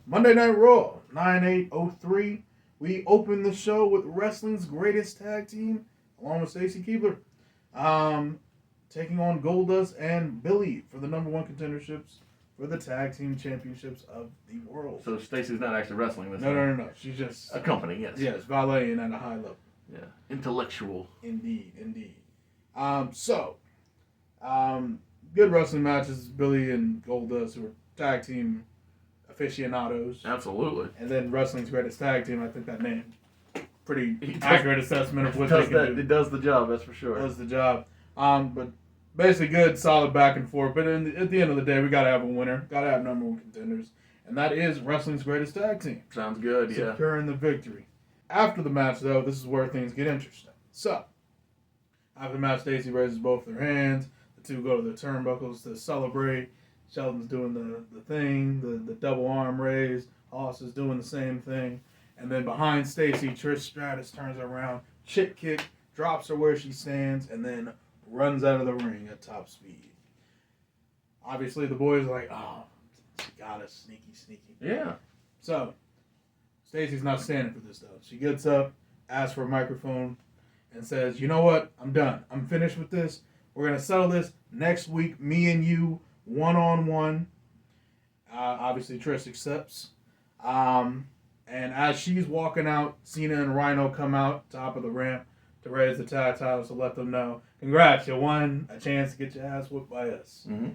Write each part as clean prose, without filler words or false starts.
Monday Night Raw, 9803. We open the show with wrestling's greatest tag team, along with Stacy Keibler, taking on Goldust and Billy for the number one contenderships for the tag team championships of the world. So Stacy's not actually wrestling this time. No. She's just a company, yes. Yes, valeting at a high level. Yeah, intellectual. Indeed. Good wrestling matches. Billy and Goldust, who are tag team aficionados. Absolutely. And then wrestling's greatest tag team. I think that name pretty accurate assessment of what they can do. It does the job, that's for sure. It does the job. But basically good, solid back and forth. But at the end of the day, we got to have a winner. Got to have number one contenders. And that is wrestling's greatest tag team. Sounds good, yeah. Securing the victory. After the match, though, this is where things get interesting. So, after the match, Stacy raises both their hands. The two go to the turnbuckles to celebrate. Sheldon's doing the thing, the double arm raise. Hoss is doing the same thing. And then behind Stacy, Trish Stratus turns around, chick kick, drops her where she stands, and then runs out of the ring at top speed. Obviously, the boys are like, oh, she got us, sneaky. Yeah. So, Stacy's not standing for this, though. She gets up, asks for a microphone, and says, you know what? I'm done. I'm finished with this. We're going to settle this next week, me and you, one-on-one. Obviously, Trish accepts. And as she's walking out, Cena and Rhino come out top of the ramp to raise the tag titles to let them know, congrats, you won a chance to get your ass whooped by us. Mm-hmm.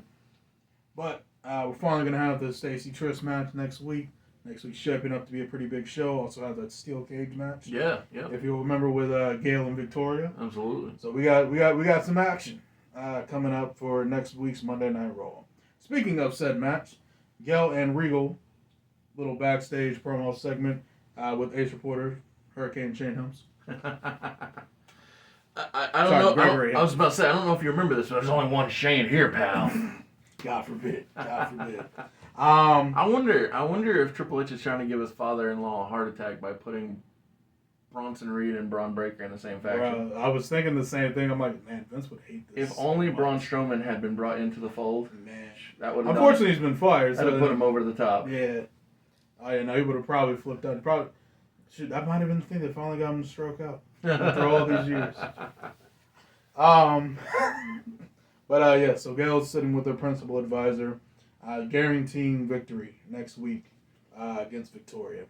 But we're finally going to have the Stacy Trish match next week. Next week's shaping up to be a pretty big show. Also have that steel cage match. Yeah. If you'll remember with Gail and Victoria. Absolutely. So we got some action coming up for next week's Monday Night Raw. Speaking of said match, Gail and Regal, little backstage promo segment with Ace Reporter, Hurricane Shane Helms. I don't know. I was about to say, I don't know if you remember this, but there's only one Shane here, pal. God forbid. I wonder if Triple H is trying to give his father-in-law a heart attack by putting Bronson Reed and Braun Breaker in the same faction. I was thinking the same thing. I'm like, man, Vince would hate this. If only Braun Strowman had been brought into the fold, man, that would have. Unfortunately, he's been fired. That would have put him over the top. Yeah. Oh yeah, no, he would have probably flipped out. That might have been the thing that finally got him to stroke out after all these years. So Gail's sitting with her principal advisor, guaranteeing victory next week against Victoria.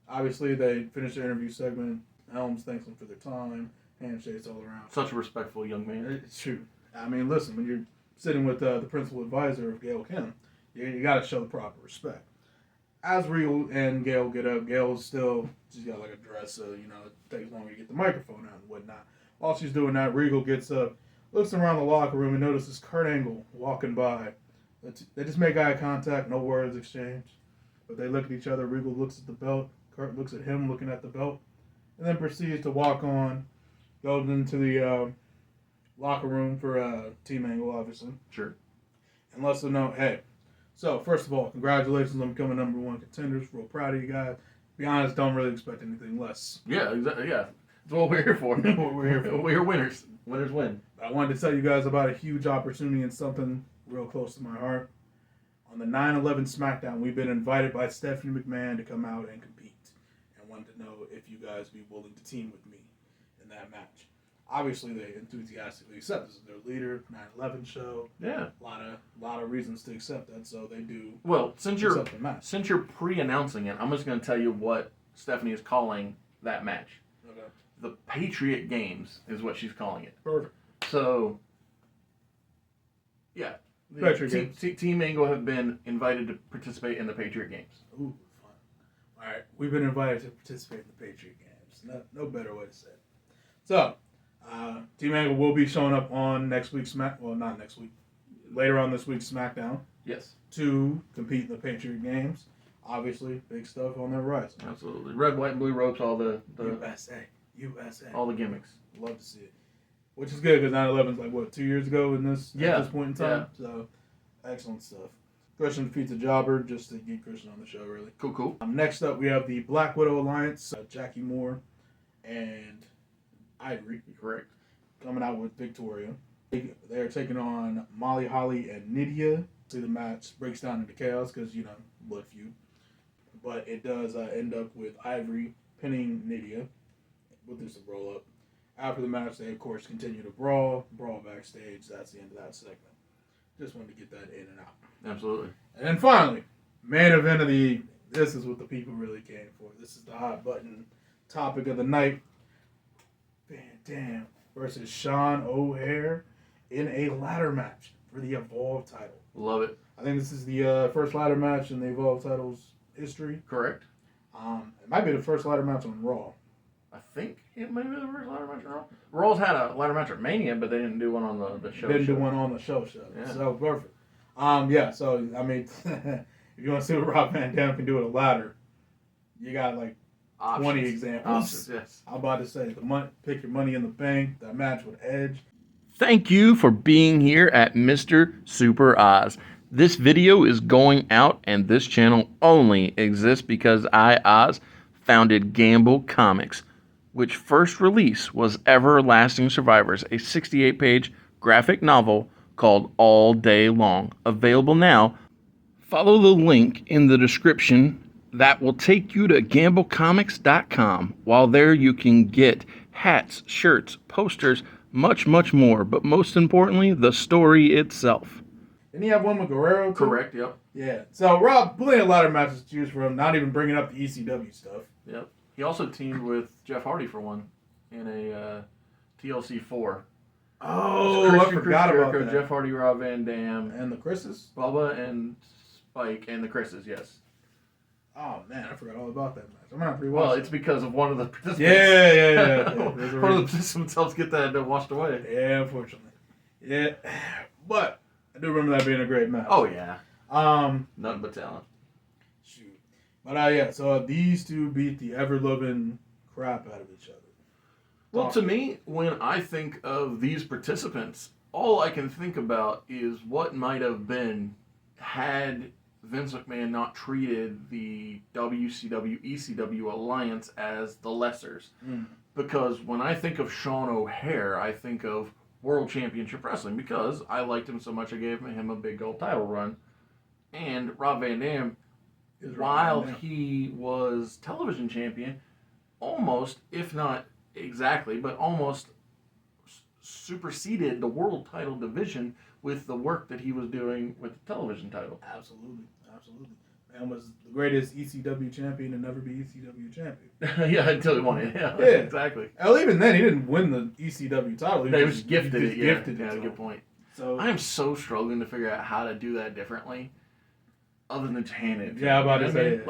Obviously, they finished their interview segment. Helms thanks them for their time. Handshakes all around. Such a respectful young man. It's true. I mean, listen, when you're sitting with the principal advisor of Gail Kim, you got to show the proper respect. As Regal and Gail get up, Gail's still, she's got like a dress, so, it takes longer to get the microphone out and whatnot. While she's doing that, Regal gets up, looks around the locker room, and notices Kurt Angle walking by. They just make eye contact, no words exchanged. But they look at each other. Regal looks at the belt. Kurt looks at him looking at the belt. And then proceeds to walk on, goes into the locker room for Team Angle, obviously. Sure. And lets them know, hey, so first of all, congratulations on becoming number one contenders. Real proud of you guys. Be honest, don't really expect anything less. Yeah, exactly. Yeah. That's what we're here for. What we're here for. We're winners. Winners win. I wanted to tell you guys about a huge opportunity and something real close to my heart. On the 9/11 SmackDown, we've been invited by Stephanie McMahon to come out and compete. And wanted to know if you guys would be willing to team with me in that match. Obviously, they enthusiastically accept. This is their leader, 9/11 show. Yeah. A lot of reasons to accept that, so they do. Well, since you're match. pre-announcing it, I'm just going to tell you what Stephanie is calling that match. Okay. The Patriot Games is what she's calling it. Perfect. So, yeah. Team Angle have been invited to participate in the Patriot Games. Ooh, fun. All right, we've been invited to participate in the Patriot Games. No better way to say it. So, Team Angle will be showing up on next week's not next week, later on this week's SmackDown. Yes. To compete in the Patriot Games. Obviously, big stuff on their rise. Absolutely. Red, white, and blue ropes, all the USA. All the gimmicks. Love to see it. Which is good because 9/11 is like, 2 years ago at this point in time? Yeah. So, excellent stuff. Christian defeats a jobber just to get Christian on the show, really. Cool. Next up, we have the Black Widow Alliance, Jackie Moore and Ivory. Correct. Coming out with Victoria. They're taking on Molly Holly and Nydia. See, the match breaks down into chaos because, blood feud. But it does end up with Ivory pinning Nydia with this roll up. After the match, they, of course, continue to brawl backstage. That's the end of that segment. Just wanted to get that in and out. Absolutely. And then finally, main event of the... This is what the people really came for. This is the hot button topic of the night. Van Dam versus Sean O'Haire in a ladder match for the Evolve title. Love it. I think this is the first ladder match in the Evolve title's history. Correct. It might be the first ladder match on Raw. I think it may be the first ladder match on Raw. Raw's had a ladder match at Mania, but they didn't do one on the show. Didn't do one on the show. Yeah. So perfect. So I mean, if you want to see what Rob Van Dam can do with a ladder, you got like Options. 20 examples. Options, yes. I'm about to say pick your money in the bank. That match with Edge. Thank you for being here at Mr. Super Oz. This video is going out, and this channel only exists because I, Oz, founded Gamble Comics, which first release was Everlasting Survivors, a 68-page graphic novel called All Day Long. Available now. Follow the link in the description that will take you to gamblecomics.com. While there, you can get hats, shirts, posters, much more, but most importantly, the story itself. Didn't he have one with Guerrero, too? Correct, yep. Yeah. So Rob, plenty of ladder matches to choose from, not even bringing up the ECW stuff. Yep. He also teamed with Jeff Hardy for one in a TLC 4. Oh, I forgot about that. Jeff Hardy, Rob Van Dam. And the Chris's? Bubba and Spike and the Chris's, yes. Oh, man, I forgot all about that match. I'm going to have to rewatch Well, it. it's because of one of the participants. Yeah. One of the participants helps get that washed away. Yeah, unfortunately. Yeah. But I do remember that being a great match. Oh, yeah. Nothing but talent. Shoot. But, so these two beat the ever-loving crap out of each other. Well, to me, when I think of these participants, all I can think about is what might have been had Vince McMahon not treated the WCW, ECW alliance as the lessers. Because when I think of Sean O'Haire, I think of World Championship Wrestling because I liked him so much I gave him a big gold title run. And Rob Van Dam, while he was television champion, almost, if not exactly, but almost superseded the world title division with the work that he was doing with the television title. Absolutely. Man was the greatest ECW champion to never be ECW champion. Yeah, until he won it. Yeah, exactly. Well, even then, he didn't win the ECW title. He was gifted it. Yeah, Gifted it. Good point. So I am so struggling to figure out how to do that differently, other than to hand it. Yeah, I'm about to say.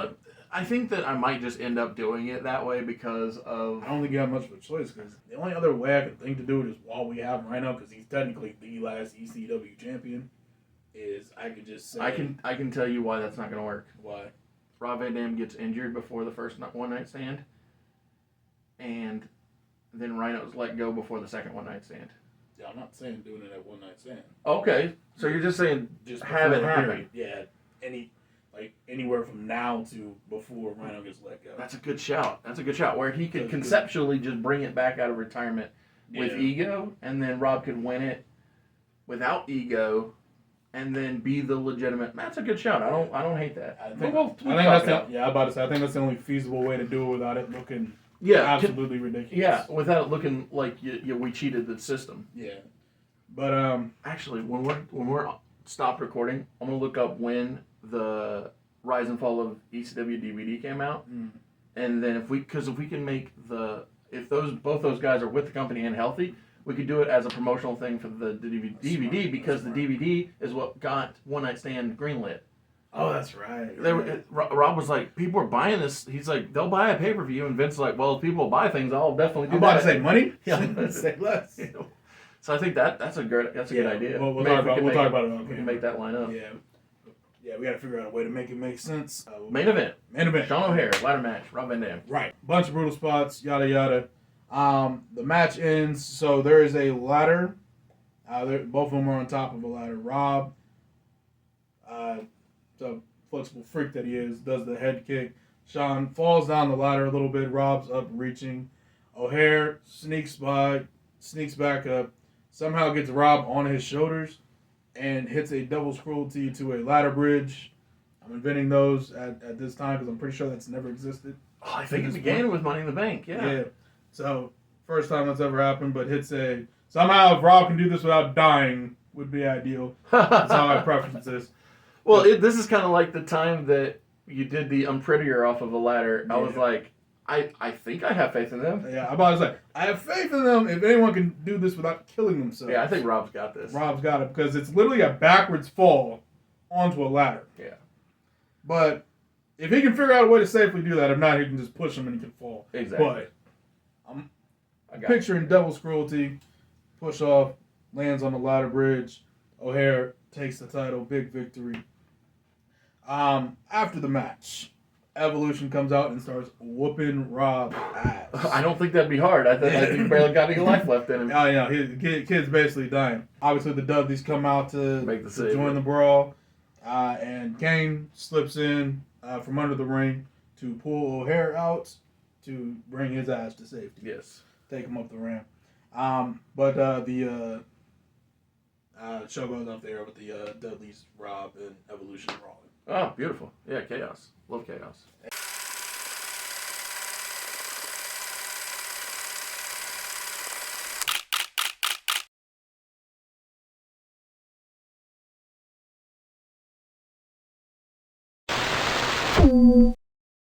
I think that I might just end up doing it that way because of... I don't think you have much of a choice because the only other way I can think to do it is while we have him right now because he's technically the last ECW champion. Is I could just say... I can tell you why that's not going to work. Why? Rob Van Dam gets injured before the first one-night stand, and then Rhino's let go before the second one-night stand. Yeah, I'm not saying doing it at one night stand. Okay, so you're just saying just have it happen. Period. Yeah, anywhere from now to before Rhino gets let go. That's a good shout. Where he could conceptually just bring it back out of retirement with Ego, and then Rob could win it without Ego, and then be the legitimate. That's a good shout. I don't hate that. I think that's the only feasible way to do it without it looking absolutely ridiculous. Yeah, without it looking like we cheated the system. Yeah, but actually, when we're stopped recording, I'm gonna look up when the Rise and Fall of ECW DVD came out, and then if we can make both those guys are with the company and healthy, we could do it as a promotional thing for the DVD because the DVD is what got One Night Stand greenlit. Oh, that's right. Rob was like, people are buying this. He's like, they'll buy a pay-per-view, and Vince's like, well, if people buy things, I'll definitely do that. I'm about to say money. Yeah, say less. So I think that's a good idea. We'll talk about it. We can make that line up. Yeah, we got to figure out a way to make it make sense. Main event. Sean O'Haire, ladder match, Rob Van Dam. Right. Bunch of brutal spots, yada yada. The match ends, so there is a ladder. Both of them are on top of a ladder. Rob So flexible freak that he is, does the head kick. Sean falls down the ladder a little bit. Rob's up reaching. O'Haire sneaks back up, somehow gets Rob on his shoulders, and hits a devil's cruelty to a ladder bridge. I'm inventing those at this time because I'm pretty sure that's never existed. Oh, I think it began with Money in the Bank. Yeah. So first time that's ever happened, but hits a somehow if Rob can do this without dying would be ideal. That's how I preference this. Well, this is kind of like the time that you did the I'm Prettier off of a ladder. I was like, I think I have faith in them. Yeah, I'm about to say, I have faith in them if anyone can do this without killing themselves. Yeah, I think Rob's got this. Rob's got it because it's literally a backwards fall onto a ladder. Yeah. But if he can figure out a way to safely do that, if not, he can just push him and he can fall. Exactly. But I'm picturing Devil's Cruelty, push off, lands on the ladder bridge. O'Haire takes the title, big victory. After the match, Evolution comes out and starts whooping Rob's ass. I don't think that'd be hard. I think he barely got any life left in him. Oh, yeah, kid's basically dying. Obviously, the Dudleys come out to join the brawl, and Kane slips in from under the ring to pull O'Haire out to bring his ass to safety. Yes. Take him up the ramp. But the show goes off there with the Dudleys, Rob, and Evolution brawling. Oh, beautiful. Yeah, chaos. Love chaos.